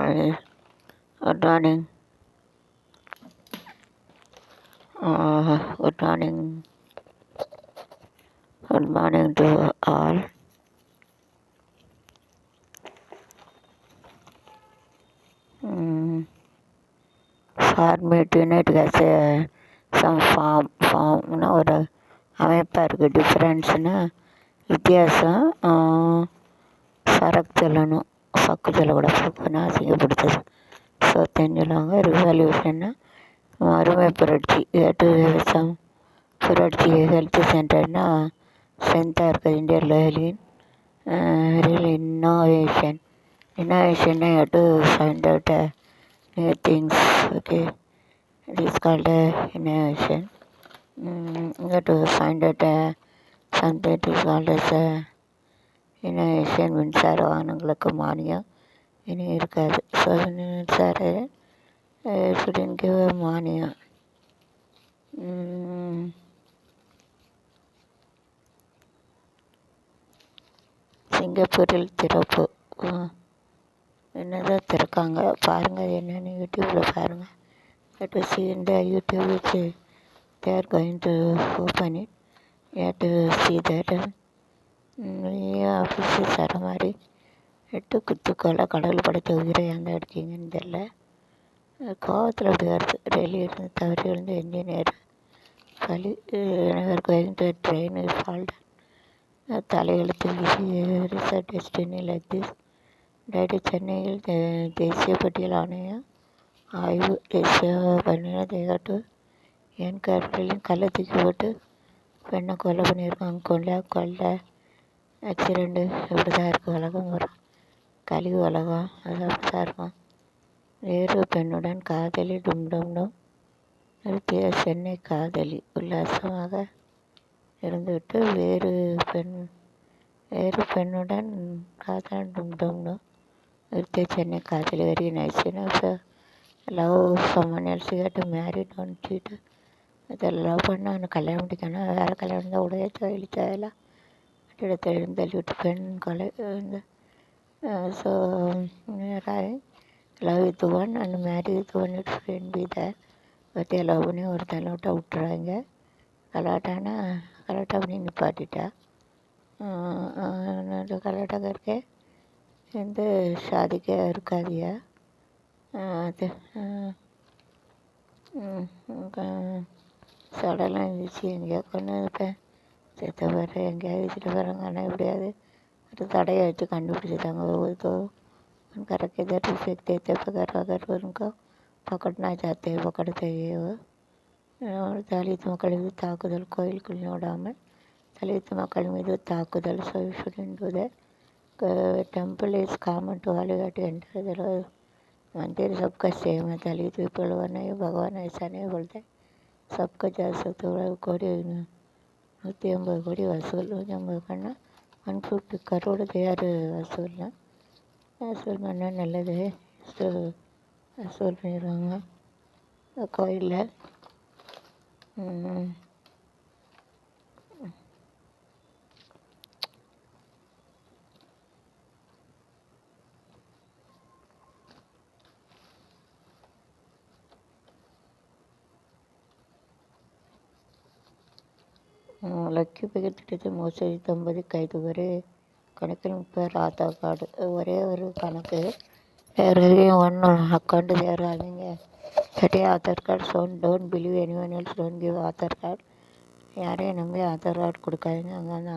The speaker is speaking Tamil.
Hi, good morning. Good morning. Good morning to all. For me tonight some ஃபார்ம்னா ஒரு அமைப்பாக இருக்குது. டிஃப்ரென்ஸ்னா வித்தியாசம். சரக்கு சொல்லணும், சக்கு சொல்லக்கூடாது. சக்குன்னா அசிங்கப்படுத்துது. சொத்துன்னு சொல்லுவாங்க. ரிவல்யூஷன்னா மறுமை புரட்சி. சம் புரட்சி. ஹெல்த் சென்டர்னா ஸ்ட்ரென்த்தாக இருக்குது. Indian real innovation. Innovation you have to find out new things. Okay, it is called innovation. You have to find out something. It is called as innovation. மின்சார வாகனங்களுக்கு மானியம் இனி இருக்காது. ஸோ மின்சார shouldn't give a மானியம். சிங்கப்பூரில் திறப்பு. என்னதான் திறக்காங்க பாருங்கள். என்னென்னு யூடியூப்பில் பாருங்கள். Let us see in the YouTube which they are going to open it. You have to see that. Office தர மாதிரி 8 குத்துக்களை கடவுள் படைத்த உயிரை எங்கே எடுத்தீங்கன்னு தெரில. கோவத்தில் அப்படி வருது. டெய்லி இருந்து தவறி விழுந்து என்ஜினியர் பழி. Going to train fault. தலையெழுத்து வீசி research destiny like this. Date சென்னையில் தேசிய பட்டியல் ஆணையம் ஆய்வு. தேசிய பட்டியலில் தேகாட்டு என் கருவிலையும் கல்லை தூக்கி போட்டு பெண்ணை கொலை பண்ணியிருக்காங்க. கொலை ஆக்சிடெண்ட்டு இப்படி தான் இருக்குது. உலகம் ஒரு கழிவு உலகம். அது அப்படி தான் இருக்கும். வேறு பெண்ணுடன் காதலி டும் நிறுத்திய சென்னை காதலி உல்லாசமாக இருந்துவிட்டு வேறு பெண்ணுடன் காதலன் டும் நிறுத்திய சென்னை காதலி. Very nice. இப்போ love someone else you have to marry, don't cheat. அதை லவ் பண்ணால் அவனை கல்யாணம் முடிக்கணும். வேறு கல்யாணம் தான் உடையச்சோ இழிச்சோ எல்லாம் கட்டிடத்தை தள்ளிவிட்டு பெண் கொலை. So love with one and marry with one it friend be there. பற்றிய லவ் பண்ணி ஒரு தலைவிட்ட விட்டுறாங்க. கலாட்டா பண்ணி நிப்பாட்டிட்டா. கலாட்டா करके எந்த ஷாதிக்கே இருக்காதியா. அது சடலாம் இருந்துச்சு. எங்கேயோ கொண்டு வைப்பேன் செத்த பேர் எங்கேயாவது வச்சுட்டு போகிறாங்க. ஆனால் எப்படியாவது ஒரு தடையை வச்சு கண்டுபிடிச்சிட்டாங்க. ஒவ்வொரு करके इधर फेंक देते पकड़ अगर उनको पकड़ना चाहते पकड़ते वो. தலித் மக்கள் மீது தாக்குதல். கோயிலுக்குள்ளே விடாமல் தலித் மக்கள் மீது தாக்குதல். So you shouldn't do that. Temple is common to all. You have to enter. मंदिर सबका सेम है. दलित पीपल नहीं, भगवान ऐसा नहीं बोलते. सबका जा सकते. कोड़ी 150 கோடி வசூல். 150 கண்ணா 150 crore தயார் வசூல் பண்ணால் நல்லது. வசூல் பண்ணிடுவாங்க கோயிலில். லக்கி பகீர் திட்டத்தை மோசடி தம்பதி கைது. ஒரே கணக்கில் 30 பேர் ஆதார் கார்டு. ஒரே ஒரு கணக்கு. வேறு எதையும் ஒன்றும் அக்கௌண்ட்டு தேர்றாதீங்க. சரி Aadhaar card. Don't believe anyone else. Don't give Aadhaar card. யாரையும் நம்பி ஆதார் கார்டு கொடுக்காதீங்க. அங்கே